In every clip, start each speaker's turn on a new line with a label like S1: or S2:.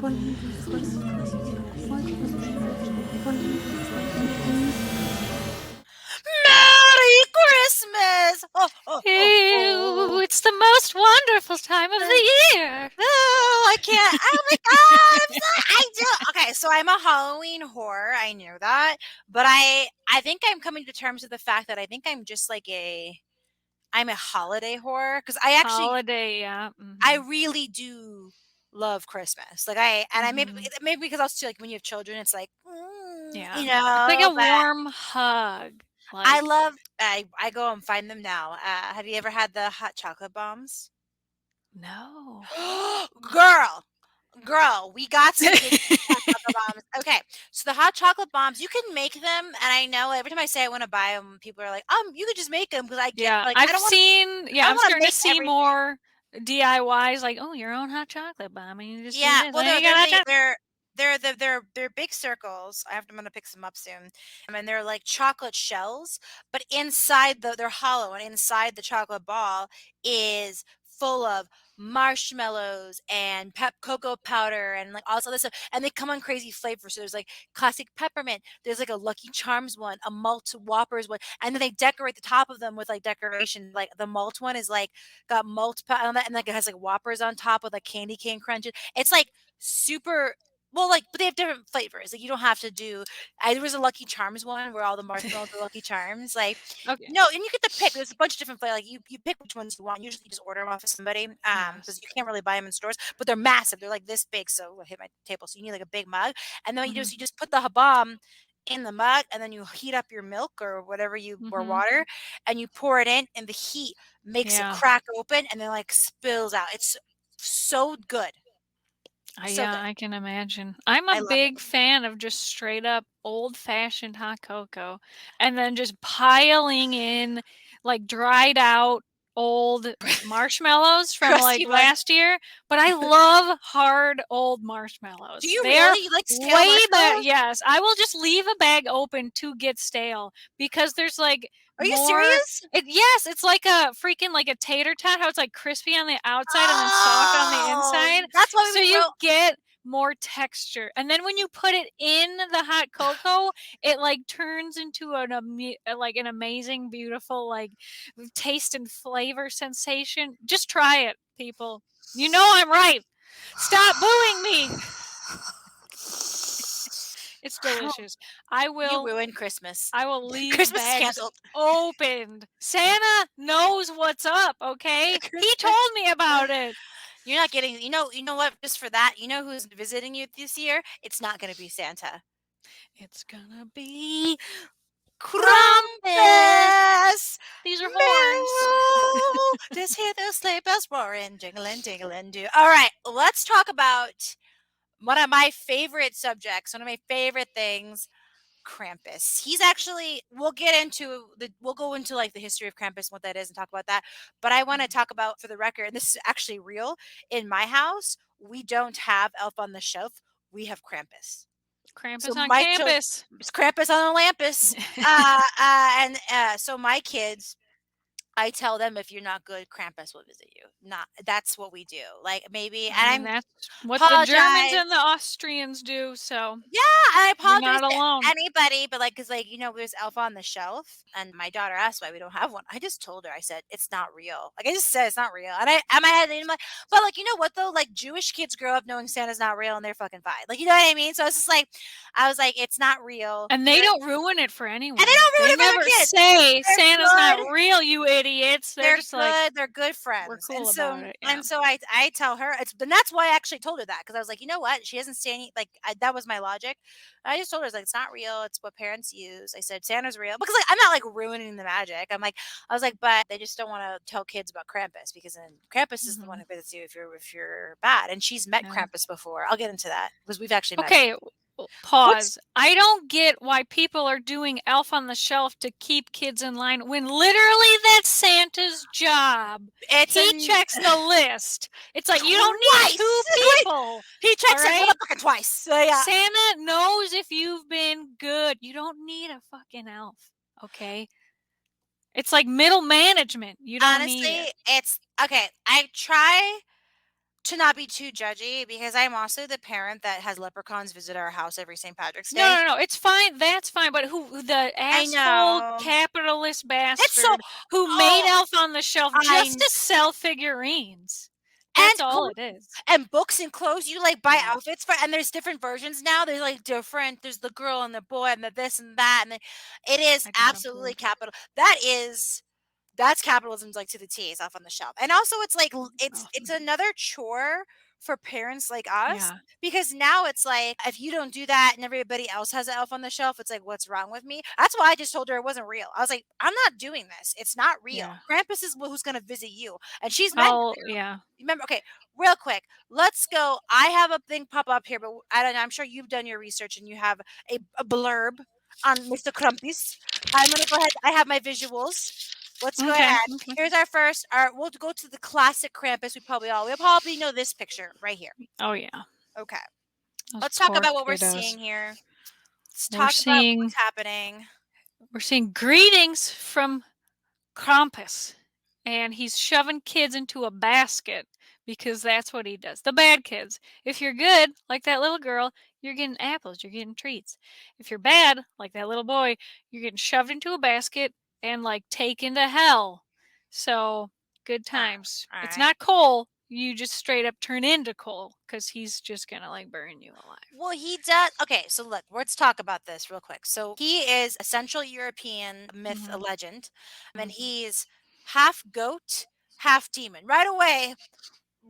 S1: Merry Christmas! Oh, oh, oh,
S2: Ew,
S1: oh.
S2: it's the most wonderful time of the year.
S1: Oh, I can't. Oh my God. I do. Okay, so I'm a Halloween whore. I knew that. But I think I'm coming to terms with the fact that I think I'm just like I'm a holiday whore because
S2: Holiday, yeah.
S1: I really do love Christmas. Like I maybe because also like when you have children, it's like,
S2: Yeah.
S1: you
S2: It's like a
S1: know, but
S2: warm hug.
S1: I
S2: Like,
S1: love, I go and find them now. Have you ever had the hot chocolate bombs?
S2: no.
S1: Girl, girl, we got to get hot chocolate bombs. Okay, so the hot chocolate bombs, you can make them, and I know every time I say I want to buy them, people are like, you could just make them because I get
S2: Yeah,
S1: like
S2: I've seen,
S1: I
S2: yeah,
S1: don't
S2: I'm
S1: want to
S2: starting to
S1: make
S2: see
S1: everything.
S2: more DIYs like, oh, your own hot chocolate bomb. And you just do
S1: Yeah,
S2: this.
S1: well,
S2: And you got hot chocolate.
S1: they're big circles. I'm gonna pick some up soon. And they're like chocolate shells, but inside they're hollow, and inside the chocolate ball is full of marshmallows and cocoa powder and like all this other stuff. And they come on crazy flavors. So there's like classic peppermint. There's like a Lucky Charms one, a malt Whoppers one, and then they decorate the top of them with like decoration. Like the malt one is like got malt on that, and like it has like Whoppers on top with like candy cane crunches. It's like super well, like, but they have different flavors. Like, you don't have to do. There was a Lucky Charms one where all the marshmallows are Lucky Charms. Like,
S2: Okay.
S1: no, and you get to pick. There's a bunch of different flavors. Like, you pick which ones you want. Usually, you just order them off of somebody because
S2: Yes.
S1: you can't really buy them in stores. But they're massive. They're like this big. So I hit my table. So you need like a big mug, and then
S2: Mm-hmm.
S1: you just put the habam in the mug, and then you heat up your milk or whatever or
S2: Mm-hmm.
S1: water, and you pour it in, and the heat makes it
S2: Yeah.
S1: crack open, and then like spills out. It's so good, so
S2: Yeah,
S1: good.
S2: I can imagine. I'm a
S1: I love it.
S2: big fan of just straight up old-fashioned hot cocoa and then just piling in like dried out old marshmallows from like
S1: Crusty one.
S2: last year, but I love hard old marshmallows.
S1: Do you
S2: They're
S1: really? You like stale
S2: way better.
S1: marshmallows?
S2: Yes, I will just leave a bag open to get stale because there's like
S1: Are you
S2: more
S1: serious?
S2: yes, it's like a freaking like a tater tot, how it's like crispy on the outside and then soft on the
S1: Oh,
S2: inside.
S1: that's why
S2: So
S1: we
S2: you
S1: wrote.
S2: get more texture. And then when you put it in the hot cocoa, it like turns into like an amazing, beautiful like taste and flavor sensation. Just try it, people. You know I'm right. Stop booing me. It's delicious. I
S1: You
S2: will
S1: ruined Christmas.
S2: I will leave
S1: Christmas is
S2: bags
S1: canceled.
S2: opened. Santa knows what's up, okay? He
S1: Christmas.
S2: told me about it.
S1: You're not getting. You know what? Just for that, you know who's visiting you this year? It's not going to be Santa.
S2: It's gonna be Krampus.
S1: Krampus.
S2: These are horns.
S1: Meow. Just hear those sleigh bells roaring, jingling, jingling, do. All right, let's talk about one of my favorite subjects. One of my favorite things. Krampus. He's actually we'll go into like the history of Krampus and what that is and talk about that. But I want to talk about for the record, and this is actually real. In my house, we don't have Elf on the Shelf. We have Krampus. So
S2: Krampus on
S1: my children,
S2: campus.
S1: it's Krampus on the Lampus. So my kids, I tell them if you're not good, Krampus will visit you. Not that's what we do. Like maybe, and
S2: I mean,
S1: I'm
S2: that's what the Germans and the
S1: apologize.
S2: Austrians do, so
S1: Yeah, I
S2: you're
S1: apologize
S2: not
S1: to
S2: alone.
S1: anybody, but like, cause like there's Elf on the Shelf, and my daughter asked why we don't have one. I just told her, I said it's not real. Like I just said it's not real, and I had I'm like, but like you know what though, like Jewish kids grow up knowing Santa's not real, and they're fucking fine. Like you know what I mean? So it's just like, I was like, it's not real.
S2: And they don't ruin it for
S1: And they
S2: anyone.
S1: don't ruin
S2: They
S1: it for
S2: never
S1: their kids.
S2: say Santa's not
S1: They're good.
S2: real, you idiots. They're just like,
S1: They're good
S2: we're
S1: friends,
S2: cool about it. Yeah.
S1: and so I tell her and that's why I actually told her that because I was like, you know what, she doesn't say any that was my logic. I just told her like it's not real, it's what parents use. I said Santa's real because like I'm not like ruining the magic. I was like, but they just don't want to tell kids about Krampus because then Krampus is the one
S2: Hmm.
S1: who visits you if you're bad, and she's met
S2: Yeah.
S1: Krampus before. I'll get into that because we've actually met.
S2: Okay,
S1: What's
S2: pause. I don't get why people are doing Elf on the Shelf to keep kids in line when literally that's Santa's job.
S1: it's
S2: He
S1: a
S2: checks the list. It's like you don't need two
S1: twice. Wait,
S2: people.
S1: he
S2: All
S1: checks it
S2: right?
S1: motherfucking twice. So yeah.
S2: Santa knows if you've been good. You don't need a fucking elf. Okay? It's like middle management. You don't need
S1: Honestly,
S2: it.
S1: it's okay. I try. to not be too judgy, because I'm also the parent that has leprechauns visit our house every St. Patrick's
S2: No,
S1: Day.
S2: no, no, it's fine, that's fine, but who the
S1: I
S2: asshole
S1: know.
S2: capitalist
S1: It's so
S2: bastard who made
S1: oh,
S2: Elf on the Shelf just
S1: I
S2: to sell figurines. That's
S1: and
S2: all
S1: clothes
S2: it is.
S1: and books and clothes. You like buy
S2: Yeah,
S1: outfits for, and there's different versions now. There's like different. There's the girl and the boy and the this and that, and it is
S2: I got 'em
S1: absolutely
S2: too.
S1: capital. That's capitalism's like to the T. It's off on the shelf, and also it's like it's
S2: Awesome.
S1: another chore for parents like us,
S2: Yeah,
S1: because now it's like if you don't do that and everybody else has an elf on the shelf, it's like what's wrong with me? That's why I just told her it wasn't real. I was like, I'm not doing this. It's not real.
S2: yeah.
S1: Krampus is who's going to visit you, and she's meant
S2: Oh,
S1: to.
S2: yeah.
S1: Remember, okay, real quick, let's go. I have a thing pop up here, but I don't know. I'm sure you've done your research and you have a blurb on Mr. Krampus. I'm gonna go ahead. I have my visuals. Let's go
S2: Okay,
S1: ahead.
S2: okay.
S1: Here's our first. We'll go to the classic Krampus. We probably know this picture right here.
S2: Oh, yeah.
S1: Okay,
S2: Those
S1: let's talk
S2: poor
S1: about what we're
S2: kiddos.
S1: seeing here. Let's
S2: We're
S1: talk about
S2: seeing
S1: what's happening.
S2: we're seeing greetings from Krampus, and he's shoving kids into a basket because that's what he does. The bad kids. If you're good, like that little girl, you're getting apples, you're getting treats. If you're bad, like that little boy, you're getting shoved into a basket and like taken to hell. So, good times.
S1: All
S2: It's
S1: right.
S2: not coal. You just straight up turn into coal because he's just gonna like burn you alive.
S1: Well, he does. Okay, so look, let's talk about this real quick. So he is a Central European myth, a
S2: Mm-hmm.
S1: legend, and
S2: Mm-hmm.
S1: he's half goat, half demon. Right away,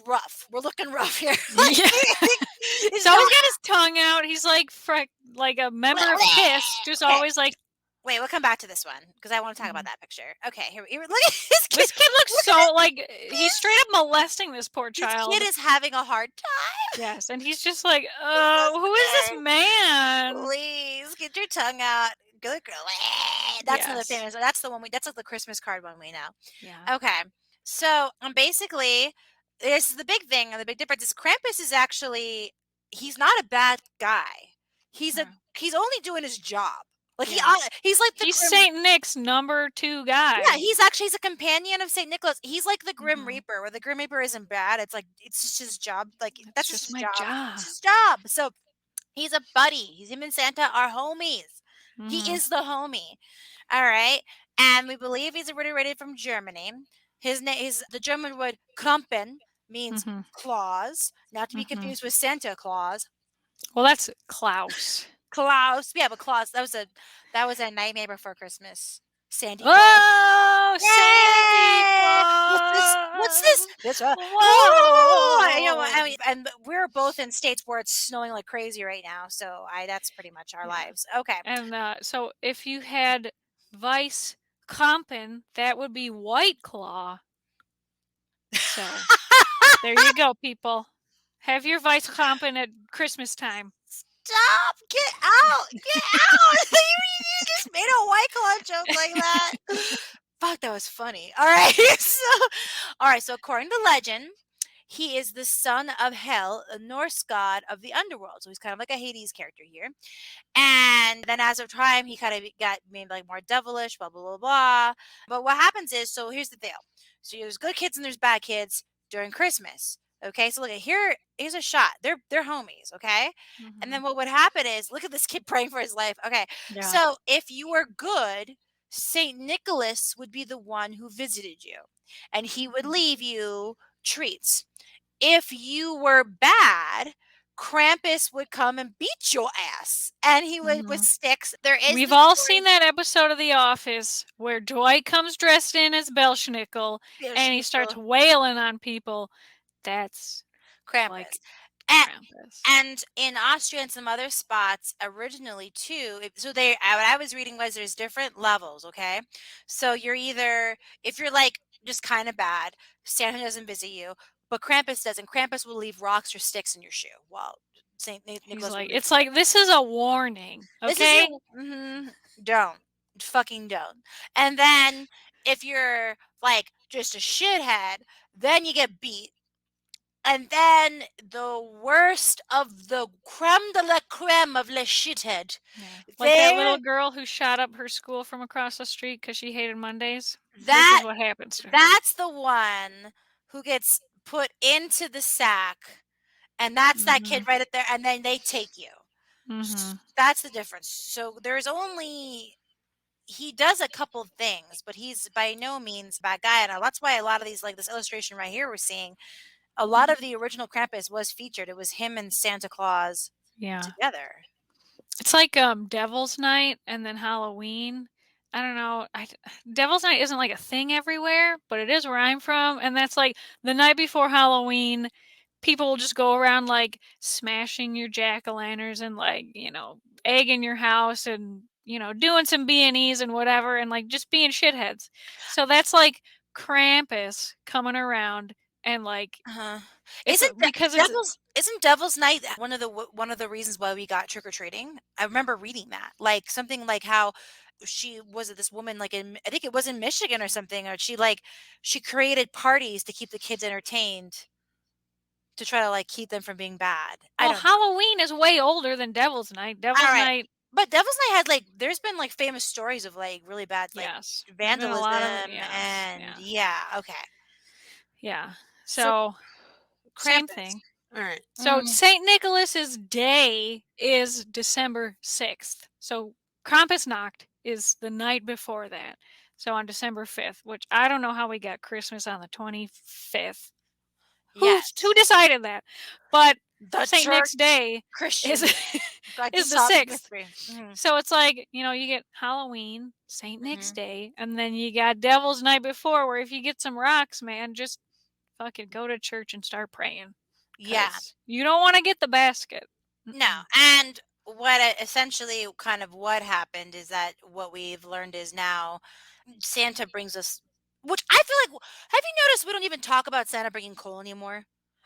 S1: rough. We're looking rough here. Like
S2: Yeah. He's
S1: he's got.
S2: always got his tongue out. He's like a member of Kiss, just
S1: Okay,
S2: always like
S1: wait. We'll come back to this one because I want to talk about
S2: mhm.
S1: that picture. Okay, here. Look at this kid.
S2: This kid looks
S1: Look at
S2: so like he's straight up molesting this poor
S1: this kid
S2: child.
S1: is having a hard time.
S2: Yes, and he's just like,
S1: He's so
S2: who is this
S1: scared.
S2: man?
S1: Please get your tongue out. Good girl. That's another
S2: Yes.
S1: famous. That's the one we. That's like the Christmas card one we know.
S2: Yeah.
S1: Okay. So, basically, this is the big thing, and the big difference is Krampus is actually he's not a bad guy. He's a
S2: Yeah.
S1: he's only doing his job. Like
S2: Yes.
S1: he's like the
S2: He's
S1: grim.
S2: Saint Nick's number 2
S1: Yeah,
S2: guy.
S1: he's a companion of Saint Nicholas. He's like the Grim
S2: Hmm.
S1: Reaper, where the Grim Reaper isn't bad. It's like it's just his job. Like
S2: It's
S1: that's just
S2: just
S1: his
S2: my
S1: job.
S2: job.
S1: It's his job. So he's a buddy. He's him and Santa are homies. He
S2: Hmm.
S1: is the homie. All right. And we believe he's originated from Germany. His name is the German word Krampen means
S2: Hmm.
S1: claws, not to be
S2: Hmm.
S1: confused with Santa Claus.
S2: Well, that's Klaus.
S1: Klaus, yeah, but Claus, that was a Nightmare Before Christmas. Sandy Claus.
S2: Oh, Sandy
S1: Yay! What's this? What's this?
S2: Claus!
S1: This ooh, you know,
S2: Whoa!
S1: I mean, and we're both in states where it's snowing like crazy right now, so I that's pretty much our
S2: Yeah.
S1: lives. Okay.
S2: And so if you had Vice Compin, that would be White Claw. So there you go, people. Have your Vice Compin at Christmas time.
S1: Stop! Get out! Get out! You just made a White Claw joke like that. Fuck, that was funny. All right, so according to legend, he is the son of Hel, a Norse god of the underworld. So he's kind of like a Hades character here. And then as of time, he kind of got maybe like more devilish, blah blah blah blah. But what happens is, so here's the deal. So there's good kids and there's bad kids during Christmas. Okay, so look at here's a shot. They're homies, okay? And then
S2: Hmm.
S1: what would happen is look at this kid praying for his life. Okay.
S2: Yeah.
S1: So if you were good, Saint Nicholas would be the one who visited you and he would
S2: Mhm.
S1: leave you treats. If you were bad, Krampus would come and beat your ass, and he would with
S2: Mhm.
S1: sticks. There is
S2: We've
S1: the
S2: all
S1: story
S2: seen that episode of The Office where Dwight comes dressed in as Belschnickel
S1: of
S2: and he starts
S1: Schnickel,
S2: wailing on people. That's like
S1: Krampus. And,
S2: Krampus.
S1: and in Austria and some other spots originally too. So what I was reading was there's different levels. Okay, so you're either if you're like just kind of bad, Santa doesn't visit you, but Krampus does, and Krampus will leave rocks or sticks in your shoe. Well,
S2: He's
S1: Nicholas will
S2: like,
S1: leave.
S2: it's like this is a warning,
S1: This is
S2: okay?
S1: don't. Fucking don't. And then if you're like just a shithead, then you get beat. And then the worst of the creme de la creme of le shithead.
S2: Yeah. Like that little
S1: There
S2: girl who shot up her school from across the street because she hated Mondays. This is
S1: that
S2: what happens to her.
S1: that's the one who gets put into the sack, and that's that kid
S2: Mhm.
S1: right up there, and then they take you.
S2: Mhm.
S1: That's the difference. So there's only he does a couple things, but he's by no means a bad guy, and that's why a lot of these, like this illustration right here, we're seeing a lot of the original Krampus was featured. It was him and Santa Claus
S2: Yeah.
S1: together.
S2: It's like, Devil's Night and then Halloween. I don't know, Devil's Night isn't, like, a thing everywhere, but it is where I'm from, and that's, like, the night before Halloween, people will just go around, like, smashing your jack-o'-lanterns and, like, egging your house and, doing some B&Es and whatever and, like, just being shitheads. So that's, like, Krampus coming around and, like,
S1: Uh-huh.
S2: it's because it's
S1: Isn't Devil's Night one of the reasons why we got trick or treating? I remember reading that, like something like how she was it this woman like in I think it was in Michigan or something, or she created parties to keep the kids entertained to try to like keep them from being bad. I
S2: well,
S1: don't know.
S2: Halloween is way older than Devil's Night.
S1: All
S2: Devil's
S1: right.
S2: Night
S1: But Devil's Night had like there's been like famous stories of like really bad like
S2: yes. There's been a lot of
S1: vandalism
S2: yes,
S1: and
S2: yeah.
S1: yeah, okay.
S2: Yeah.
S1: So
S2: So, same
S1: Krampus.
S2: thing.
S1: All right.
S2: So, Saint Nicholas's day is December 6th. So, Krampusnacht is the night before that. So, on December 5th, which I don't know how we got Christmas on the 25th. Who
S1: Yes.
S2: decided that? But
S1: The
S2: Saint Nick's
S1: church
S2: day is
S1: Christians like to
S2: is the
S1: solve the
S2: 6th.
S1: mystery. Mhm,
S2: So it's like, you get Halloween, Saint Nick's
S1: mhm.
S2: Day, and then you got Devil's Night before where if you get some rocks, man, just fucking go to church and start praying
S1: Yeah.
S2: cuz you don't want to get the basket.
S1: No,
S2: Mm-mm.
S1: and essentially kind of what happened is that what we've learned is now Santa brings us which I feel like have you noticed we don't even talk about Santa bringing coal anymore?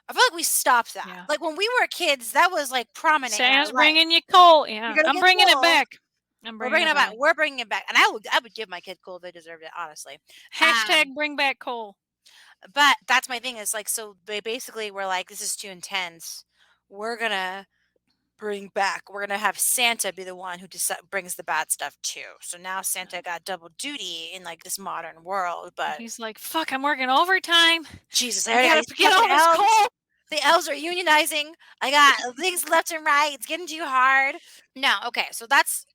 S1: I feel like we stopped that.
S2: Yeah.
S1: Like when we were kids, that was like prominent in our
S2: Santa's
S1: life.
S2: bringing you coal.
S1: You're
S2: Yeah.
S1: gonna
S2: I'm
S1: get
S2: bringing it
S1: coal.
S2: back. I'm bringing it back.
S1: We're bringing it back, and I would give my kid coal if they deserved it, honestly. Um,
S2: Hashtag bring back coal.
S1: but that's my thing is like so they basically were like, this is too intense. We're gonna we're gonna have Santa be the one who brings the bad stuff too. So now Santa got double duty in like this modern world. But
S2: He's like, "Fuck, I'm working overtime.
S1: Jesus,
S2: I got
S1: I
S2: to get
S1: fucking
S2: all this
S1: elves.
S2: coal."
S1: The elves are unionizing. I got things left and right. It's getting too hard. No, okay, so that's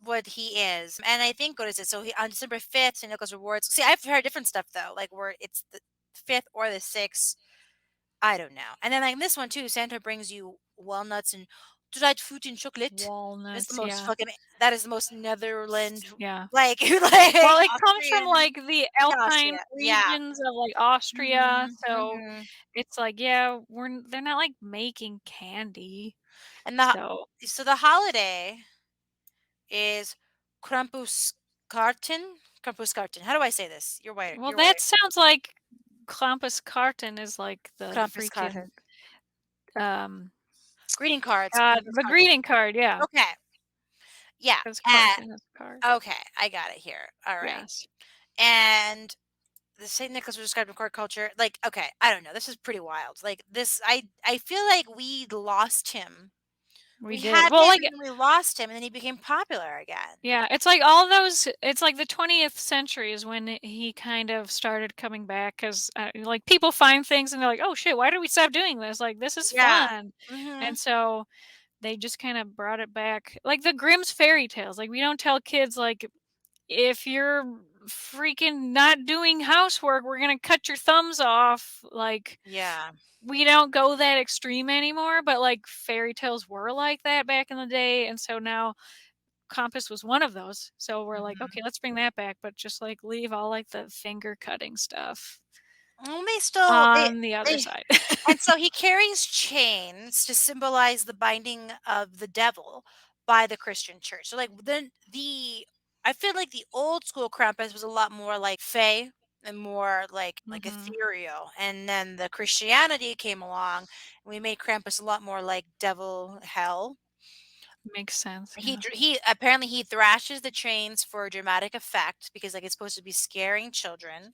S1: what he is, and I think what is it? So he on December 5th, St. Nicholas rewards. See, I've heard different stuff though, like where it's the 5th or the 6th. I don't know. And then like this one too, Santa brings you walnuts and dried fruit and chocolate. That's the
S2: Walnuts,
S1: most
S2: yeah.
S1: fucking that is the most Netherland
S2: Yeah.
S1: like like
S2: Well, it comes from,
S1: Austrian
S2: like, the Alpine
S1: Austria. Yeah.
S2: regions of, like, Austria,
S1: Mhm,
S2: so
S1: mhm.
S2: it's like, yeah, they're not, like, making candy,
S1: And
S2: so
S1: the holiday is Krampuskarten. Krampuskarten. How do I say this? You're white.
S2: well,
S1: You're
S2: that
S1: white.
S2: sounds like Krampuskarten is, like, the freaking,
S1: Krampuskarten.
S2: um,
S1: Greeting cards.
S2: the
S1: Krampuskarten.
S2: greeting card, yeah,
S1: Okay. Yeah.
S2: 'cause Karten is a card.
S1: Okay. I got it here. All right.
S2: Yes.
S1: And the St. Nicholas was described in court culture. Like, okay, I don't know. This is pretty wild. Like this, I feel like we lost him.
S2: We
S1: We
S2: did.
S1: had
S2: Well,
S1: him
S2: like
S1: and then we lost him and then he became popular again.
S2: yeah, it's like all those it's like the 20th century is when he kind of started coming back 'cause, like, people find things and they're like, "Oh, shit, why did we stop doing this? Like, this is
S1: Yeah.
S2: fun." And
S1: Mhm.
S2: so they just kinda brought it back. Like the Grimm's fairy tales, like, we don't tell kids, like, "If you're freaking not doing housework, we're gonna cut your thumbs off." Like,
S1: Yeah.
S2: we don't go that extreme anymore, but, like, fairy tales were like that back in the day, and so now Compass was one of those. So we're like,
S1: Mhm.
S2: "Okay, let's bring that back, but just, like, leave all, like, the finger cutting stuff
S1: Well,
S2: on the other
S1: they
S2: side."
S1: and so he carries chains to symbolize the binding of the devil by the Christian church. So like then the I feel like the old school Krampus was a lot more like fae and more like
S2: Mhm.
S1: ethereal. And then the Christianity came along and we made Krampus a lot more like devil hell.
S2: Makes sense, yeah.
S1: He apparently he thrashes the chains for dramatic effect because like it's supposed to be scaring children.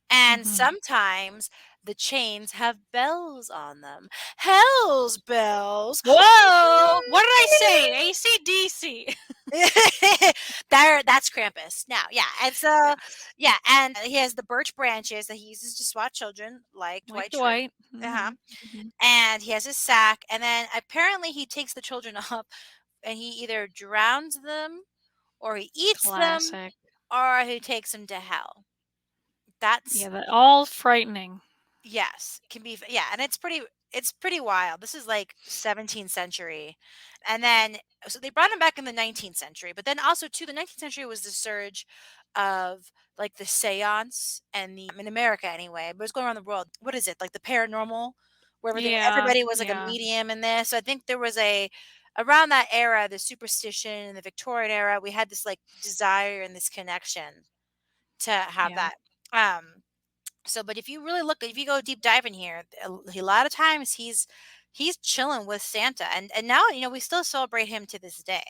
S1: And
S2: Mhm.
S1: sometimes the chains have bells on them. Hell's bells.
S2: Whoa! What did I say? AC/DC.
S1: That's Krampus. Now, yeah, and so
S2: Yes.
S1: yeah, and he has the birch branches that he uses to swat children, like
S2: Like
S1: Dwight Schrute.
S2: Dwight.
S1: Uh-huh.
S2: Mhm.
S1: And he has his sack, and then apparently he takes the children up and he either drowns them or he eats them
S2: Classic.
S1: or he takes them to hell. That's
S2: Yeah, that all frightening.
S1: yes, can be yeah, and it's pretty wild. This is like 17th century. And then so they brought him back in the 19th century, but then also too the 19th century was the surge of like the seance and the in America anyway, but it was going around the world. What is it? Like the paranormal where
S2: Yeah,
S1: everybody was like a
S2: yeah,
S1: medium in this. So I think there was a around that era, the superstition in the Victorian era, we had this like desire and this connection to have
S2: yeah.
S1: that. Um so, but if you really look, if you go deep dive in here, a lot of times he's chilling with Santa, and now we still celebrate him to this day.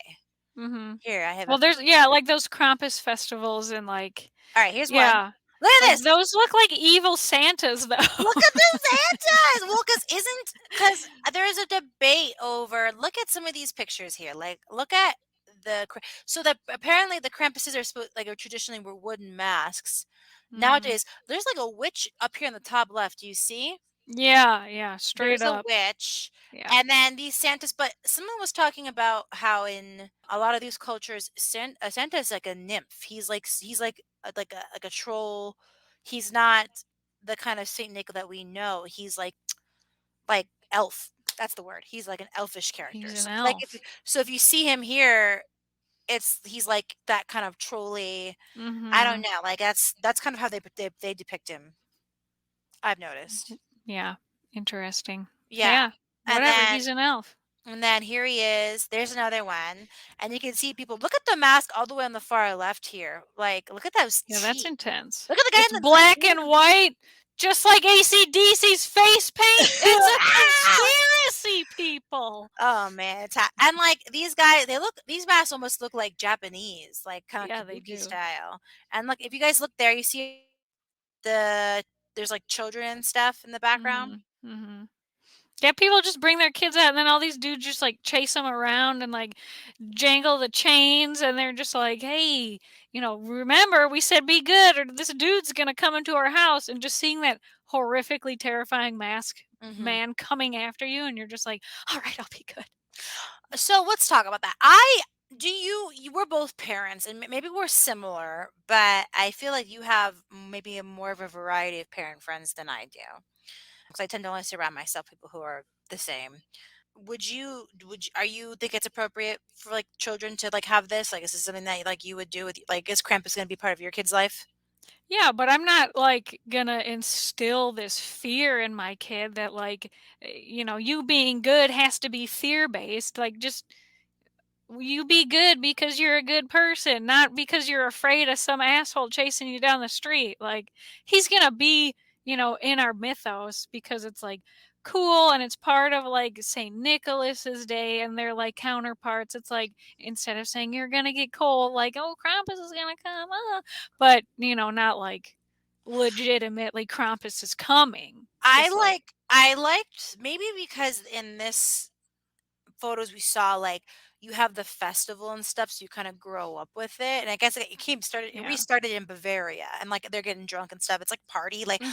S2: Mhm.
S1: Here, I have a
S2: Well, there's yeah, like those Krampus festivals and like
S1: all right. Here's one.
S2: yeah.
S1: Look at
S2: Like
S1: this.
S2: those look like evil Santas though.
S1: Look at the Santas. Well, because there is a debate over. Look at some of these pictures here. Like, look at so that apparently the Krampuses are supposed like traditionally were wooden masks.
S2: Mhm.
S1: Nowadays, there's like a witch up here in the top left. Do you see?
S2: Yeah, yeah, straight
S1: There's a
S2: up.
S1: witch,
S2: Yeah.
S1: and then these Santas but someone was talking about how in a lot of these cultures, Santa is like a nymph. He's like a troll. He's not the kind of Saint Nick that we know. He's like elf. That's the word. He's like an elfish character.
S2: He's an
S1: So like
S2: elf.
S1: if you see him here, he's like that kind of trolly. I don't
S2: Mhm.
S1: know. Like that's kind of how they depict him. I've noticed.
S2: Yeah. Interesting.
S1: Yeah.
S2: Yeah.
S1: And
S2: Whatever,
S1: then
S2: he's an elf.
S1: And then here he is. There's another one. And you can see people. Look at the mask all the way on the far left here. Like, look at those
S2: Yeah, that's
S1: teeth.
S2: intense.
S1: Look at the guy
S2: It's
S1: in the
S2: black and
S1: green.
S2: white, just like AC/DC's face paint. It's a
S1: Ah!
S2: conspiracy, people.
S1: Oh man, and like these guys, these masks almost look like Japanese, like kind of
S2: Yeah, they
S1: kabuki
S2: do.
S1: style. And look, if you guys look there, you see the there's like children and stuff in the background.
S2: Mhm. Mhm. Yeah, people just bring their kids out, and then all these dudes just like chase them around and like jangle the chains, and they're just like, "Hey, remember we said be good, or this dude's gonna come into our house." And just seeing that horrifically terrifying mask
S1: Hmm.
S2: man coming after you, and you're just like, "All right, I'll be good."
S1: So let's talk about that. I do you we're both parents and maybe we're similar, but I feel like you have maybe a more of a variety of parent friends than I do. Because I tend to only surround myself with people who are the same. Are you think it's appropriate for like children to like have this? Like is this something that like you would do with like is Krampus going to be part of your kid's life?
S2: Yeah, but I'm not like gonna instill this fear in my kid that like, you being good has to be fear based. Like, just you be good because you're a good person, not because you're afraid of some asshole chasing you down the street. Like, he's gonna be, in our mythos because it's like cool and it's part of like St. Nicholas's Day and they're like counterparts. It's like instead of saying you're gonna get cold, like, oh, Krampus is gonna come, but not like legitimately Krampus is coming. Just like,
S1: I liked maybe because in this photos we saw, like, you have the festival and stuff, so you kinda grow up with it, and I guess it
S2: yeah.
S1: restarted in Bavaria, and, like, they're getting drunk and stuff, it's like party, like,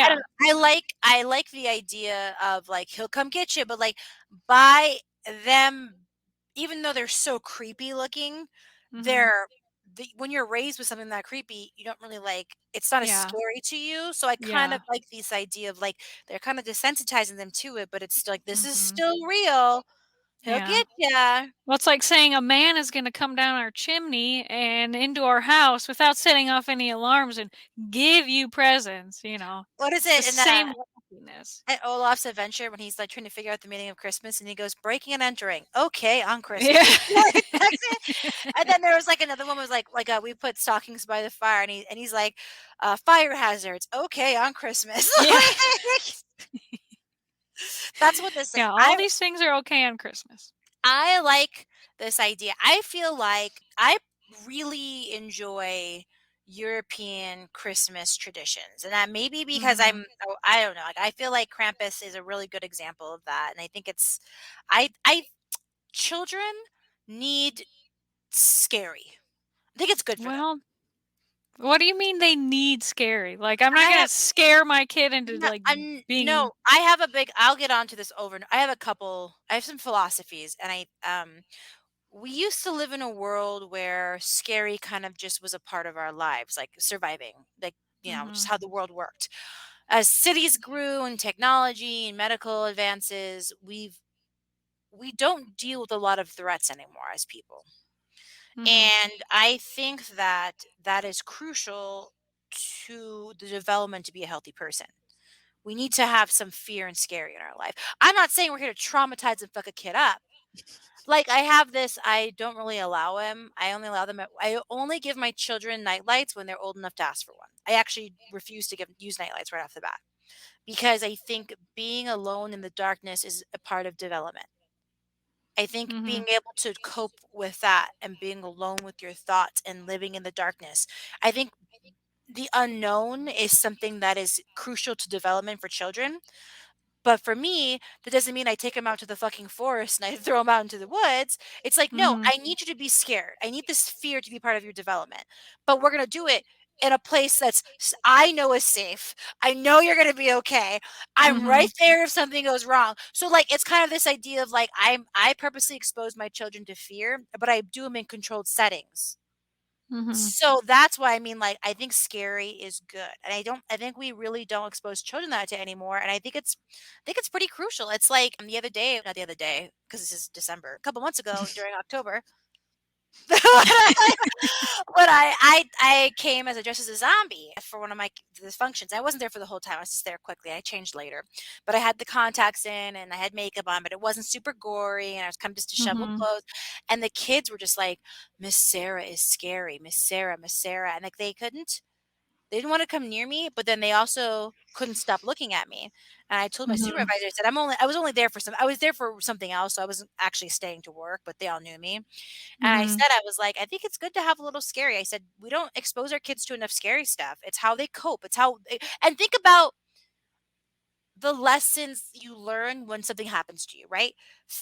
S1: I don't
S2: Yeah.
S1: know, I like the idea of, like, he'll come get you, but, like, by them even though they're so creepy looking,
S2: Hmm.
S1: they're when you're raised with something that creepy, you don't really like it's not as
S2: Yeah.
S1: scary to you, so I kind of
S2: Yeah.
S1: like this idea of, like, they're kinda desensitizing them to it, but it's still like, "This is
S2: Hmm.
S1: still real." He'll
S2: Yeah.
S1: get ya.
S2: Well, it's like saying a man is going to come down our chimney and into our house without setting off any alarms and give you presents.
S1: What is
S2: It's the
S1: it in,
S2: same happiness.
S1: at Olaf's Adventure when he's, like, trying to figure out the meaning of Christmas, and he goes, "Breaking and entering. Okay, on
S2: Yeah.
S1: Christmas." Like, that's it. And then there was, like, another one was "We put stockings by the fire," and he's like, "Fire hazards. Okay, on Christmas."
S2: Yeah.
S1: Like, that's what this is.
S2: Yeah. All these things are okay on Christmas.
S1: I like this idea. I feel like I really enjoy European Christmas traditions, and that maybe because
S2: Hmm.
S1: I don't know, like I feel like Krampus is a really good example of that, and I think I children need scary. I think it's good for them.
S2: Well, what do you mean they need scary? Like, I'm not
S1: I
S2: gonna
S1: have
S2: scare my kid into,
S1: no,
S2: like,
S1: no,
S2: being
S1: I have a big I'll get onto this over and I have a couple I have some philosophies and we used to live in a world where scary kind of just was a part of our lives, like surviving, like, just
S2: Mhm,
S1: how the world worked. As cities grew and technology and medical advances, we don't deal with a lot of threats anymore as people.
S2: mhm,
S1: And I think that that is crucial to the development to be a healthy person. We need to have some fear and scary in our life. I'm not saying we're here to traumatize and fuck a kid up. Like I have this, I don't really allow him. I only give my children night lights when they're old enough to ask for one. I actually refuse to use night lights right off the bat because I think being alone in the darkness is a part of development. I think being
S2: mhm,
S1: able to cope with that and being alone with your thoughts and living in the darkness. I think the unknown is something that is crucial to development for children. But for me, that doesn't mean I take him out to the fucking forest and I throw him out into the woods. It's like, no,
S2: mhm,
S1: I need you to be scared. I need this fear to be part of your development. But we're going to do it in a place I know is safe. I know you're going to be okay. I'm right
S2: mhm,
S1: there if something goes wrong. So like it's kind of this idea of like I purposely expose my children to fear, but I do them in controlled settings.
S2: mhm,
S1: So that's why I mean, like, I think scary is good, and I think we really don't expose children that to anymore, and I think it's pretty crucial. It's like the other day, not the other day, because this is December, a couple months ago during October, when I came as a dressed as a zombie for one of my the functions. I wasn't there for the whole time. I was just there quickly. I changed later, but I had the contacts in and I had makeup on, but it wasn't super gory, and I was kind of just disheveled
S2: mhm,
S1: clothes. And the kids were just like, "Miss Sarah is scary, Miss Sarah," and like they didn't want to come near me, but then they also couldn't stop looking at me. And I told my
S2: mhm,
S1: supervisor, I said, I was only there for I was there for something else, so I wasn't actually staying to work, but they all knew me. And I
S2: mhm,
S1: said, I was like, "I think it's good to have a little scary." I said, "We don't expose our kids to enough scary stuff. It's how they cope. It's how and think about the lessons you learn when something happens to you, right?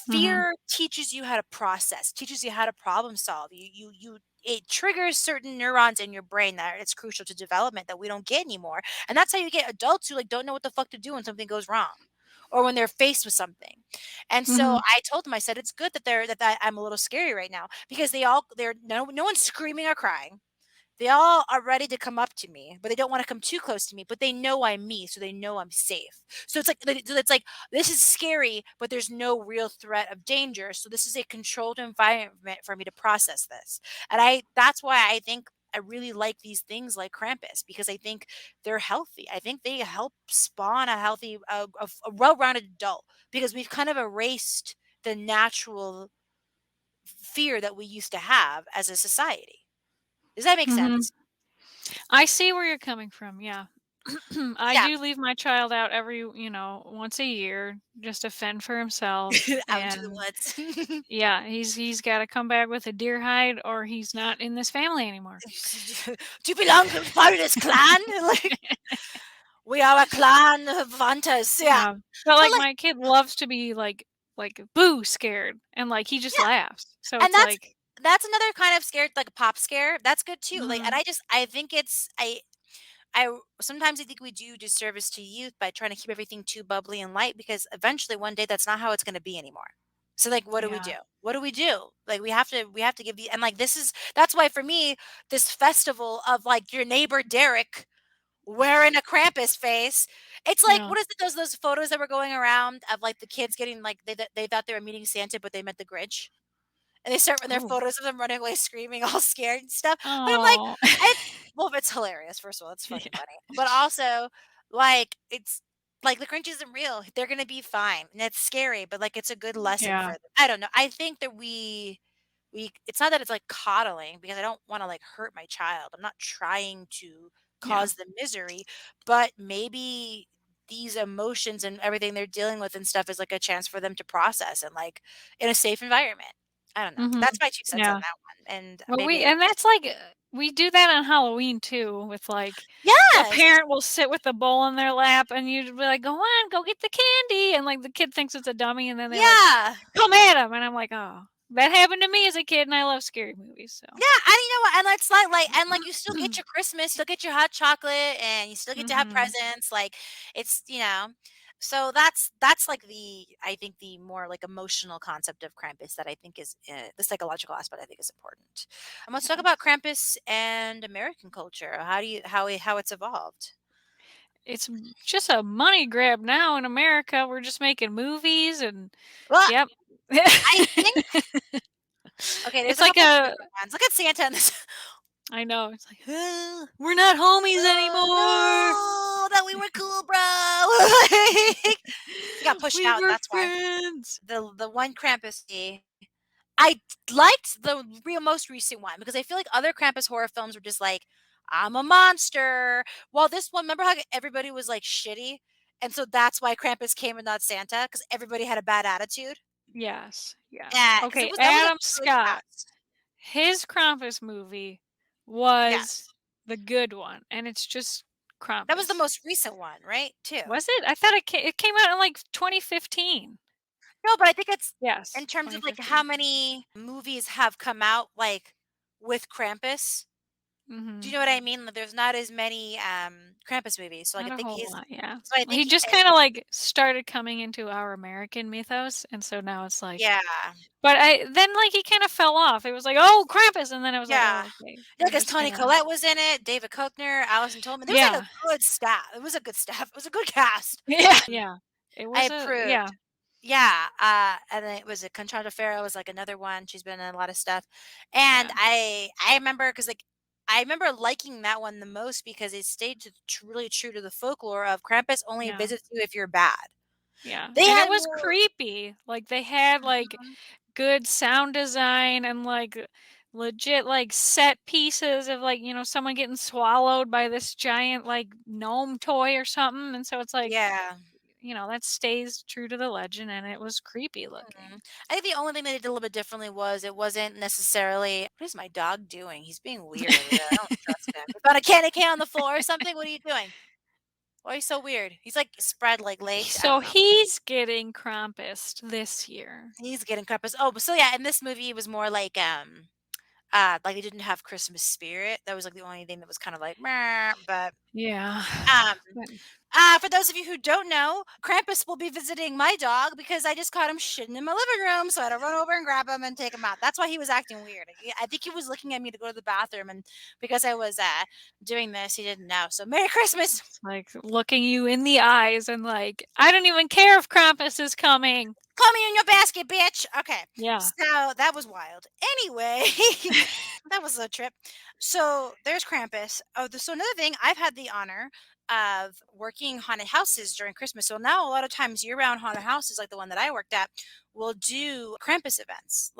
S2: mhm,
S1: Fear teaches you how to process, teaches you how to problem solve. It triggers certain neurons in your brain that it's crucial to development that we don't get anymore. And that's how you get adults who like don't know what the fuck to do when something goes wrong or when they're faced with something. And so
S2: mhm,
S1: I told them, I said, it's good that that I'm a little scary right now because they're no one's screaming or crying. They all are ready to come up to me, but they don't wanna come too close to me, but they know I'm me, so they know I'm safe. So it's like, this is scary, but there's no real threat of danger, so this is a controlled environment for me to process this. And I that's why I think I really like these things like Krampus because I think they're healthy. I think they help spawn a healthy, a well-rounded adult because we've kind of erased the natural fear that we used to have as a society. Does that make
S2: mhm.
S1: sense?
S2: I see where you're coming from, yeah. I
S1: Yeah.
S2: do leave my child out every, once a year just to fend for himself,
S1: Out into the
S2: and
S1: woods.
S2: yeah, he's gotta come back with a deer hide or he's not in this family anymore.
S1: Do you belong to part of this clan? Like, we are a clan of hunters. Yeah.
S2: Yeah, but,
S1: But
S2: like,
S1: like,
S2: my kid loves to be, like, "Boo," scared, and, like, he just
S1: yeah.
S2: laughs, so
S1: And
S2: it's like
S1: that's another kind of scare, like a pop scare. That's good too. Like, and
S2: mhm,
S1: I think I sometimes I think we do disservice to youth by trying to keep everything too bubbly and light because eventually one day that's not how it's going to be anymore. So like what do we do?
S2: yeah,
S1: What do we do? Like we have to give the and like this is that's why for me this festival of like your neighbor Derek wearing a Krampus face. It's like
S2: yeah.
S1: what is it those photos that were going around of like the kids getting like they thought they were meeting Santa but they met the Grinch. And they start when their
S2: Oh.
S1: photos of them running away screaming all scared and stuff. But I'm like,
S2: Oh.
S1: it's well, it's hilarious, first of all, it's fucking
S2: Yeah,
S1: funny. But also, like, it's like the Grinch isn't real. They're gonna be fine. And it's scary, but like it's a good lesson for
S2: yeah,
S1: them. I don't know. I think that we it's not that it's like coddling because I don't want to like hurt my child. I'm not trying to
S2: yeah,
S1: cause them misery, but maybe these emotions and everything they're dealing with and stuff is like a chance for them to process and like in a safe environment. I don't know.
S2: mhm,
S1: That's my 2 cents on
S2: yeah.
S1: that one, and
S2: Well,
S1: maybe
S2: that's like, we do that on Halloween too with, like, a
S1: yes!
S2: parent will sit with the bowl in their lap and you'd be like, "Go on, go get the candy," and, like, the kid thinks it's a dummy and then they, like,
S1: Yeah!
S2: "Come at him," and I'm like, "Oh." That happened to me as a kid, and I love scary movies, so.
S1: Yeah, and you know what? And it's like and like you still get your Christmas, still get your hot chocolate, and you still get to have
S2: Mhm.
S1: presents. Like it's so that's like the I think the more like emotional concept of Krampus that I think is the psychological aspect I think is important. And let's talk about
S2: Yes.
S1: Krampus and American culture. How it's evolved.
S2: It's just a money grab now in America. We're just making movies and
S1: Well,
S2: yep.
S1: I think okay, there's
S2: It's
S1: a
S2: like
S1: couple of
S2: a
S1: different ones. Look at Santa in this.
S2: I know, it's like, we're not homies anymore.
S1: Oh no, that we were cool, bro. Like, he got pushed
S2: We
S1: out.
S2: were
S1: That's why.
S2: friends."
S1: The one Krampus I liked the real most recent one because I feel like other Krampus horror films were just like, I'm a monster. Well, this one, remember how everybody was like shitty? And so that's why Krampus came and not Santa because everybody had a bad attitude.
S2: Yes, yes.
S1: Yeah, because
S2: Okay,
S1: that was a
S2: Adam
S1: good
S2: Scott,
S1: cast.
S2: his Krampus movie was
S1: Yes.
S2: the good one, and it's just
S1: That was the
S2: Krampus.
S1: most recent one, right? Too.
S2: Was it? I thought it came out in, like, 2015.
S1: No, but I think it's in
S2: Yes,
S1: terms of like how
S2: 2015.
S1: many movies have come out like with Krampus. Do you
S2: Mhm.
S1: know what I mean? Like, there's not as many Krampus movies. So like I
S2: Not a
S1: think
S2: whole
S1: his
S2: lot, yeah.
S1: so I
S2: Well,
S1: think
S2: he just kinda, like, started coming into our American mythos, and so now it's like
S1: yeah.
S2: but I then, like, he kinda fell off. It was like, "Oh, Krampus," and then it was like,
S1: Yeah.
S2: "Oh, okay."
S1: Yeah,
S2: We're
S1: because
S2: just
S1: Toni
S2: gonna
S1: Collette was in it, David Koechner, Allison Tolman. There was like
S2: Yeah.
S1: a good staff. It was a good staff. It was a good cast.
S2: Yeah. Yeah. It
S1: I
S2: was a yeah.
S1: approved. Yeah, and then it was a Contralto Farrow was like another one. She's been in a lot of stuff, and
S2: Yeah.
S1: I remember because like I remember liking that one the most because it stayed really true to the folklore of Krampus only
S2: Yeah.
S1: visits you if you're bad.
S2: Yeah.
S1: They
S2: And it
S1: had
S2: was
S1: more.
S2: creepy. Like, they had, like,
S1: Mhm.
S2: good sound design and, like, legit, like, set pieces of, like, someone getting swallowed by this giant, like, gnome toy or something, and so it's like,
S1: Yeah.
S2: that stays true to the legend, and it was creepy
S1: Mhm.
S2: looking.
S1: I think the only thing they did a little bit differently was it wasn't necessarily, "What is my dog doing? He's being weird over there. I don't trust him. You found a candy cane on the floor or something? What are you doing? Why are you so weird?" He's like spread like legs. I
S2: So
S1: don't know.
S2: he's getting Krampus this year.
S1: He's getting Krampus. Oh, but so yeah, in this movie, it was more like it didn't have Christmas spirit. That was like the only thing that was kind of like, meh, but
S2: Yeah.
S1: um,
S2: But
S1: for those of you who don't know, Krampus will be visiting my dog because I just caught him shitting in my living room, so I had to run over and grab him and take him out. That's why he was acting weird. I think he was looking at me to go to the bathroom, and because I was doing this, he didn't know. So Merry Christmas.
S2: it's like looking you in the eyes and like, I don't even care if Krampus is coming.
S1: Call me in your basket, bitch. Okay.
S2: Yeah.
S1: So that was wild. Anyway, that was a trip. So there's Krampus. Oh, so another thing, I've had the honor of working haunted houses during Christmas. So now a lot of times year-round haunted houses, like the one that I worked at, will do Krampus events.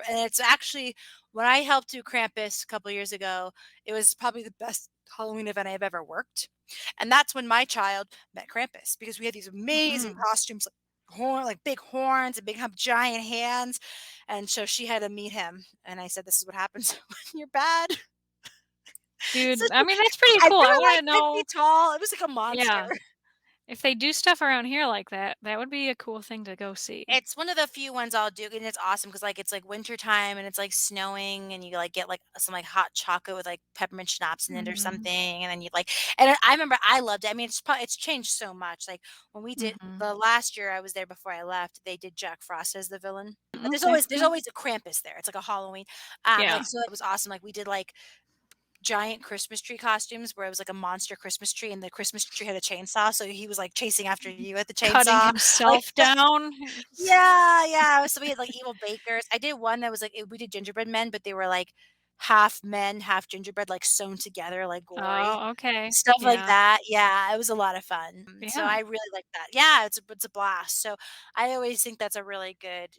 S1: And it's actually when I helped do Krampus a couple years ago, it was probably the best Halloween event I've ever worked. And that's when my child met Krampus because we had these amazing
S2: Mm.
S1: costumes, like big horns and big giant hands, and so she had to meet him, and I said, "This is what happens when you're bad."
S2: Dude,
S1: So
S2: I mean, that's pretty
S1: they
S2: cool. I
S1: were
S2: wanna
S1: like 50
S2: know
S1: tall. It was like a monster.
S2: yeah. If they do stuff around here like that, that would be a cool thing to go see.
S1: It's one of the few ones I'll do, and it's awesome because like it's like winter time and it's like snowing, and you like get like some like hot chocolate with like peppermint schnapps in it or
S2: Mhm.
S1: something, and then you like. And I remember I loved it. I mean, it's changed so much. Like when we did
S2: Mhm.
S1: the last year I was there before I left, they did Jack Frost as the villain. But there's
S2: Okay,
S1: always there's
S2: yeah.
S1: always a Krampus there. It's like a Halloween.
S2: Yeah.
S1: Like so it was awesome. Like we did like giant Christmas tree costumes where it was like a monster Christmas tree and the Christmas tree had a chainsaw, so he was like chasing after you with the
S2: Cutting
S1: chainsaw. Like
S2: himself down.
S1: yeah, yeah. So we had like evil bakers. I did one that was like we did gingerbread men, but they were like half men, half gingerbread, like sewn together, like gory.
S2: Oh, okay.
S1: Stuff like
S2: Yeah.
S1: that. Yeah, it was a lot of fun. So
S2: Yeah.
S1: I really like that. Yeah, it's a blast. So I always think that's a really good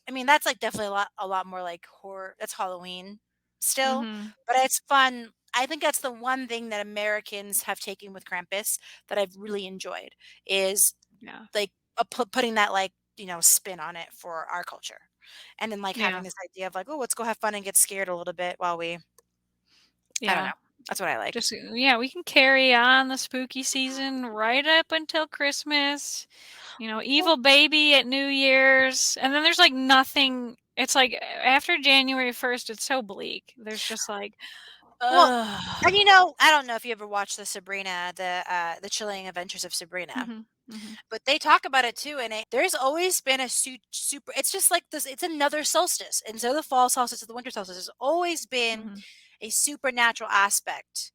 S1: I mean, that's, like, definitely a lot more, like, horror that's Halloween still,
S2: Mhm.
S1: but it's fun. I think that's the one thing that Americans have taken with Krampus that I've really enjoyed is,
S2: Yeah.
S1: like, putting that, like, spin on it for our culture, and then, like,
S2: Yeah.
S1: having this idea of, like, "Oh, let's go have fun and get scared a little bit while we" I don't
S2: Yeah.
S1: know. That's what I like.
S2: Just yeah, we can carry on the spooky season right up until Christmas.
S1: Well
S2: Evil Baby at New Year's, and then there's, like, nothing It's like after January 1st, it's so bleak. There's just like,
S1: Well, and
S2: ugh.
S1: I don't know if you ever watched the Chilling Adventures of Sabrina,
S2: Mhm, mhm,
S1: but they talk about it too, and there's always been a super. It's just like this. It's another solstice, instead of the fall solstice or the winter solstice. There's always been
S2: mhm.
S1: a supernatural aspect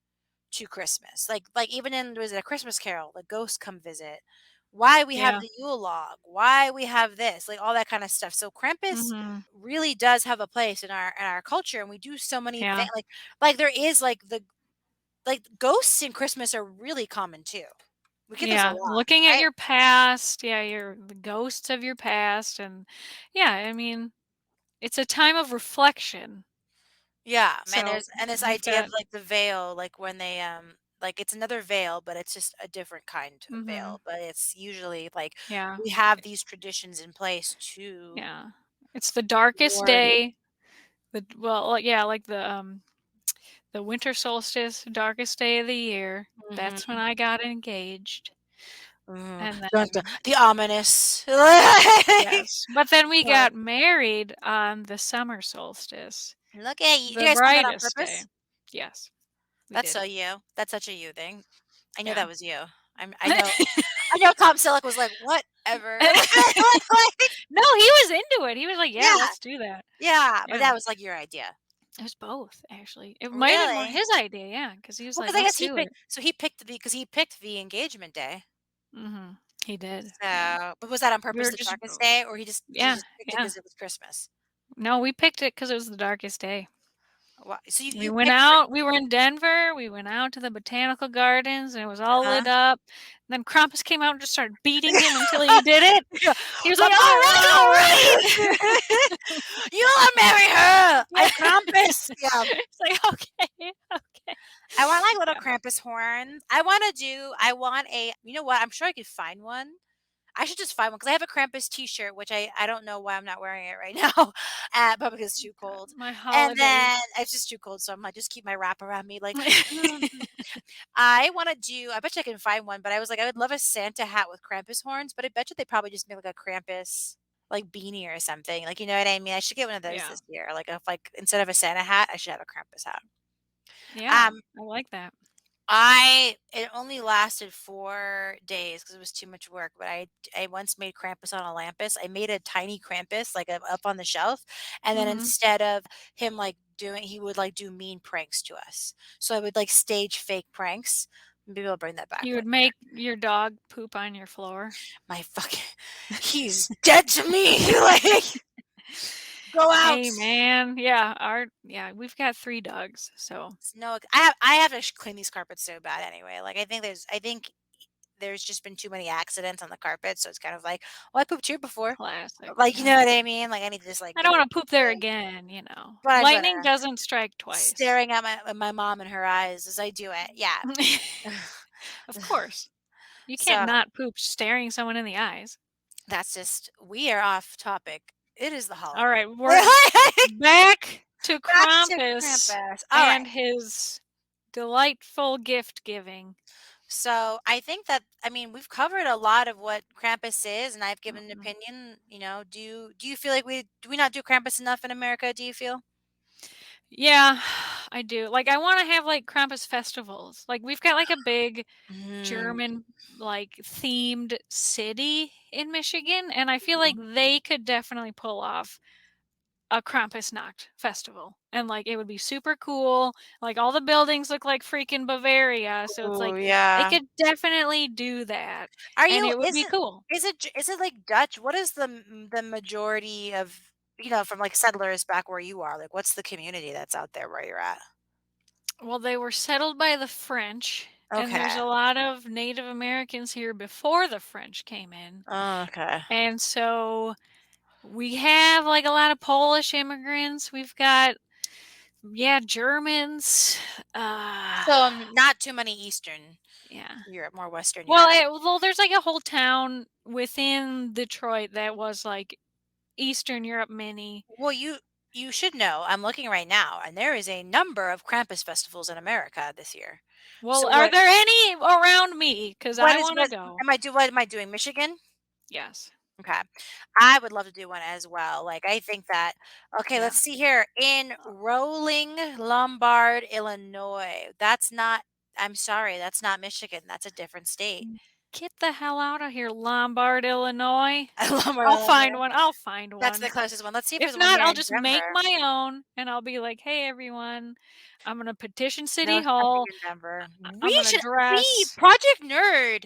S1: to Christmas. Like even in was it A Christmas Carol, the ghosts come visit. Why we have
S2: Yeah.
S1: the Yule log, why we have this, like all that kind of stuff. So Krampus
S2: Mhm.
S1: really does have a place in our culture, and we do so many
S2: Yeah.
S1: things. Like there is like ghosts in Christmas are really common too. We get those a
S2: Yeah.
S1: lot,
S2: Looking at
S1: right?
S2: your past, yeah, your the ghosts of your past, and yeah, I mean, it's a time of reflection.
S1: Yeah, man.
S2: So
S1: And this
S2: we've
S1: idea of
S2: got
S1: like the veil, like when they like it's another veil, but it's just a different kind of
S2: mhm.
S1: veil. But it's usually like
S2: Yeah.
S1: we have these traditions in place to
S2: Yeah. It's the darkest
S1: ward.
S2: day. Well, like, yeah, like the winter solstice, darkest day of the year. That's when
S1: Mhm.
S2: I got engaged.
S1: Mhm.
S2: And
S1: Dun, dun,
S2: then
S1: the ominous.
S2: yes, but then we
S1: Like,
S2: got married on the summer solstice,
S1: look at you. Do
S2: the
S1: you guys plan that on
S2: brightest day.
S1: purpose?
S2: Yes, we
S1: That's
S2: did.
S1: so you. That's such a you thing. I knew
S2: Yeah.
S1: that was you. I know Tom Selleck was like, "Whatever." Like,
S2: No, he was into it. He was like, "Yeah,
S1: yeah,
S2: let's do that."
S1: yeah, but
S2: Yeah.
S1: that was like your idea.
S2: It was both, actually. It might have been more
S1: Really?
S2: his idea, yeah, because he was
S1: Well,
S2: like,
S1: because I
S2: "Let's
S1: guess
S2: do it."
S1: he picked the engagement day.
S2: Mhm. He did, yeah.
S1: So, but was that on
S2: We
S1: purpose,
S2: were
S1: the
S2: just
S1: darkest day, or he
S2: yeah,
S1: just picked it
S2: yeah.
S1: because it was Christmas?
S2: No, we picked it because it was the darkest day.
S1: Wha So
S2: We
S1: you
S2: went
S1: picked for
S2: out we were in Denver, we went out to the botanical gardens, and it was all
S1: uh-huh.
S2: lit up. Then Krampus came out and just started beating him until he did it.
S1: Yeah.
S2: He was like,
S1: All
S2: "Alright,
S1: right!
S2: alright!"
S1: You'll marry her!
S2: Yeah.
S1: I Krampus! Yeah.
S2: It's like, "Okay, okay."
S1: I want, like, little
S2: Yeah,
S1: Krampus horns. I want a you know what? I'm sure I could find one. I should just find one because I have a Krampus T-shirt, which I don't know why I'm not wearing it right now, probably 'cause it's too cold.
S2: my
S1: And
S2: holiday.
S1: then it's just too cold, so I'm like, just keep my wrap around me, like, "Mm." I wanna do I bet you I can find one, but I was like, I would love a Santa hat with Krampus horns, but I bet you they probably just make, like, a Krampus, like, beanie or something, like, you know what I mean? I should get one of those
S2: Yeah.
S1: this year, like, if, like, instead of a Santa hat, I should have a Krampus hat.
S2: Yeah,
S1: Um,
S2: I like that.
S1: it only lasted 4 days because it was too much work, but I once made Krampus on a Lampus. I made a tiny Krampus, like, up on the shelf, and then
S2: Mhm.
S1: instead of him, like, doing he would, like, do mean pranks to us. So I would, like, stage fake pranks. Maybe I'll bring that back
S2: You
S1: one
S2: would
S1: year.
S2: make your dog poop on your floor.
S1: My fucking he's dead to me, like, "Go out."
S2: Hey, man. Yeah, we've got 3 dogs, so
S1: No, I have to clean these carpets so bad anyway, like, I think there's just been too many accidents on the carpet, so it's kind of like, "Well, I pooped here before."
S2: classic,
S1: Like, you
S2: yeah.
S1: know what I mean? Like, I need to just, like,
S2: I
S1: get
S2: don't
S1: it
S2: wanna poop there
S1: clean.
S2: again, you know.
S1: But I'm gonna
S2: Lightning doesn't strike twice.
S1: staring at my mom in her eyes as I do it, yeah.
S2: Of course. You can't
S1: So,
S2: not poop staring someone in the eyes.
S1: that's just we are off topic. It is the holiday.
S2: Alright, we're back to
S1: Back to
S2: Krampus
S1: Krampus.
S2: and
S1: Alright.
S2: his delightful gift giving.
S1: So, I think that I mean, we've covered a lot of what Krampus is, and I've given an
S2: Mhm.
S1: opinion, do you feel like we not do Krampus enough in America, do you feel?
S2: Yeah, I do. Like, I wanna have, like, Krampus festivals. Like, we've got, like, a big
S1: Mm.
S2: German, like, themed city in Michigan, and I feel like
S1: Mhm.
S2: they could definitely pull off a Krampusnacht festival, and, like, it would be super cool, like, all the buildings look like freaking Bavaria, so it's
S1: Ooh,
S2: like, they
S1: yeah.
S2: could definitely do that,
S1: Are
S2: and
S1: you
S2: it would be cool.
S1: is it like Dutch? What is the majority of, from like settlers back where you are? Like what's the community that's out there where you're at?
S2: Well, they were settled by the French, and there's
S1: Okay.
S2: a lot of Native Americans here before the French came in,
S1: Okay.
S2: and so we have, like, a lot of Polish immigrants, we've got, yeah, Germans,
S1: So not too many Eastern
S2: yeah.
S1: Europe, more Western
S2: Well,
S1: Europe.
S2: there's, like, a whole town within Detroit that was, like, Eastern Europe mini.
S1: Well, you should know. I'm looking right now, and there is a number of Krampus festivals in America this year.
S2: Well,
S1: So
S2: are there any around me? Because I wanna go.
S1: what am I doing? Michigan?
S2: Yes.
S1: Okay. I would love to do one as well. Like, I think that okay,
S2: Yeah.
S1: let's see here. In Rolling Lombard, Illinois. That's not I'm sorry, that's not Michigan. That's a different state.
S2: Get the hell out of here, Lombard, Illinois.
S1: Lombard,
S2: I'll find
S1: Illinois.
S2: one. I'll find
S1: That's the
S2: one.
S1: closest one. Let's see if
S2: If
S1: there's one
S2: not,
S1: here
S2: I'll
S1: in
S2: just make
S1: Denver.
S2: my own and I'll be like, "Hey everyone, I'm gonna petition
S1: No,
S2: City
S1: it's nothing
S2: Hall.
S1: in Denver.
S2: I'm
S1: We
S2: gonna
S1: should we
S2: dress."
S1: Project Nerd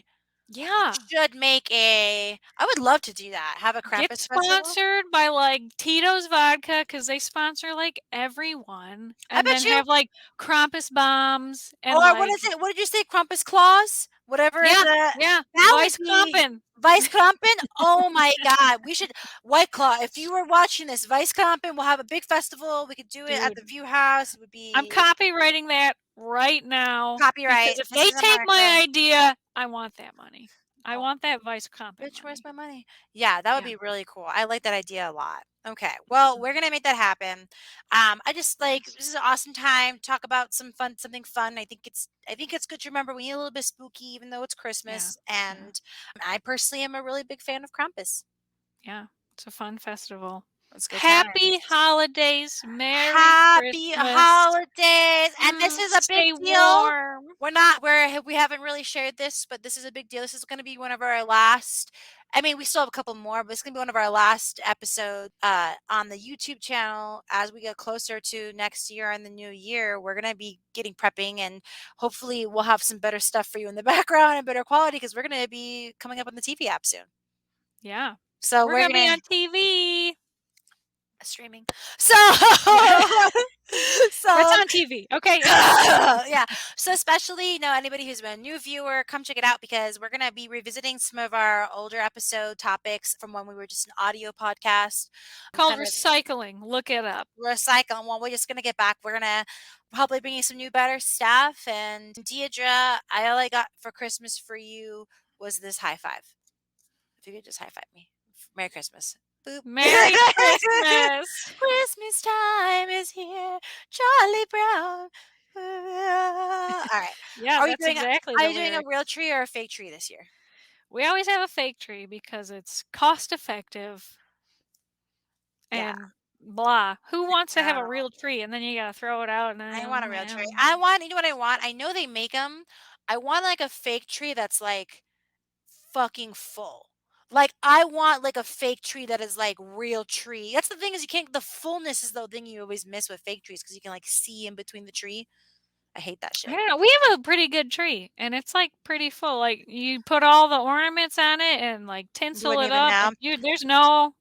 S2: Yeah.
S1: should make a I would love to do that. Have a
S2: Get
S1: Krampus festival.
S2: sponsored by, like, Tito's Vodka because they sponsor, like, everyone,
S1: I
S2: and
S1: bet
S2: then
S1: you
S2: have, like, Krampus bombs and,
S1: or what
S2: like
S1: is it? What did you say? Krampus Claus? Whatever
S2: yeah,
S1: the
S2: yeah,
S1: that would
S2: Vice
S1: be
S2: Krumpin.
S1: Weisskrampen? Oh my god, we should White Claw, if you were watching this, Weisskrampen, we'll have a big festival, we could do it at
S2: Dude,
S1: the View House, it would
S2: I'm
S1: be
S2: copywriting that right now because
S1: copyright,
S2: if
S1: this
S2: they
S1: is
S2: take
S1: America.
S2: my idea, I want that money. I
S1: Oh,
S2: want that Vice Krumpin
S1: bitch, where's
S2: money.
S1: my money? Yeah, that would
S2: Yeah.
S1: be really cool, I like that idea a lot. Okay, well, we're gonna make that happen. I just, like
S2: Yes.
S1: this is an awesome time, talk about something fun, I think it's good to remember we need a little bit spooky even though it's
S2: Yeah.
S1: Christmas,
S2: Yeah.
S1: and I personally am a really big fan of Krampus.
S2: Yeah. It's a fun festival.
S1: Let's go
S2: Happy
S1: times.
S2: holidays. Merry
S1: Happy
S2: Christmas.
S1: holidays, and this is a big
S2: Stay
S1: deal.
S2: warm.
S1: We haven't really shared this, but this is a big deal. This is gonna be one of our last I mean, we still have a couple more, but it's gonna be one of our last episodes, on the YouTube channel as we get closer to next year and the new year. We're gonna be getting prepping, and hopefully we'll have some better stuff for you in the background and better quality because we're gonna be coming up on the TV app soon.
S2: Yeah.
S1: So
S2: We're
S1: we're
S2: going to be
S1: gonna
S2: on TV.
S1: streaming. So
S2: Yeah. That's
S1: so
S2: on TV. Okay.
S1: yeah. So especially, anybody who's been a new viewer, come check it out because we're gonna be revisiting some of our older episode topics from when we were just an audio podcast. I'm
S2: Called
S1: kind of
S2: recycling. Look it up.
S1: recycling. Well, we're just gonna get back. We're gonna probably bring you some new, better stuff. And Deidre, all I got for Christmas for you was this high five. If you could just high five me. Merry Christmas. Boop.
S2: Merry Christmas.
S1: Christmas time is here. Charlie Brown. All right.
S2: Yeah,
S1: Are you
S2: that's
S1: doing a
S2: exactly
S1: are
S2: the
S1: you doing a real
S2: lyrics.
S1: tree or a fake tree this year?
S2: We always have a fake tree because it's cost effective
S1: Yeah.
S2: and blah. Who wants to have a
S1: No.
S2: real tree and then you got to throw it out
S1: I want a real tree.
S2: and
S1: I want you know what I want? I know they make them. I want, like, a fake tree that's, like, fucking full. Like, I want, like, a fake tree that is, like, real tree. That's the thing is you can't the fullness is the thing you always miss with fake trees because you can, like, see in between the tree. I hate that
S2: I
S1: shit.
S2: don't know. We have a pretty good tree and it's like pretty full. Like you put all the ornaments on it and like
S1: You
S2: tinsel
S1: wouldn't
S2: it
S1: even
S2: up and
S1: know.
S2: there's no,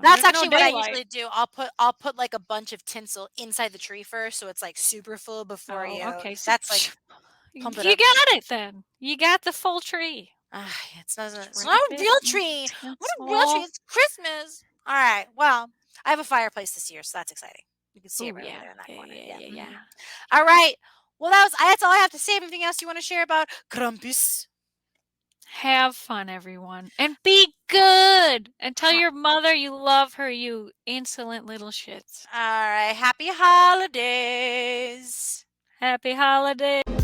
S1: That's
S2: there's no
S1: actually what I
S2: daylight.
S1: usually do. I'll put, like, a bunch of tinsel inside the tree first, so it's, like, super full before
S2: Oh,
S1: you
S2: okay. So
S1: that's, like, pump it
S2: you
S1: up.
S2: got it then. You got the full tree.
S1: Ah,
S2: Just
S1: it's not
S2: wrap
S1: a
S2: it
S1: real
S2: in
S1: tree. What a real tree,
S2: tinsel.
S1: it's Christmas. Alright, well, I have a fireplace this year, so that's exciting. You can see it
S2: Oh
S1: right over
S2: yeah.
S1: there in that
S2: Yeah,
S1: corner.
S2: yeah,
S1: Yeah,
S2: yeah,
S1: mhm.
S2: yeah.
S1: Alright. Well, that's all I have to say. Anything else you wanna share about Krampus?
S2: Have fun, everyone. And be good. And tell
S1: Ha
S2: your mother you love her, you insolent little shits.
S1: Alright, happy holidays.
S2: Happy holidays.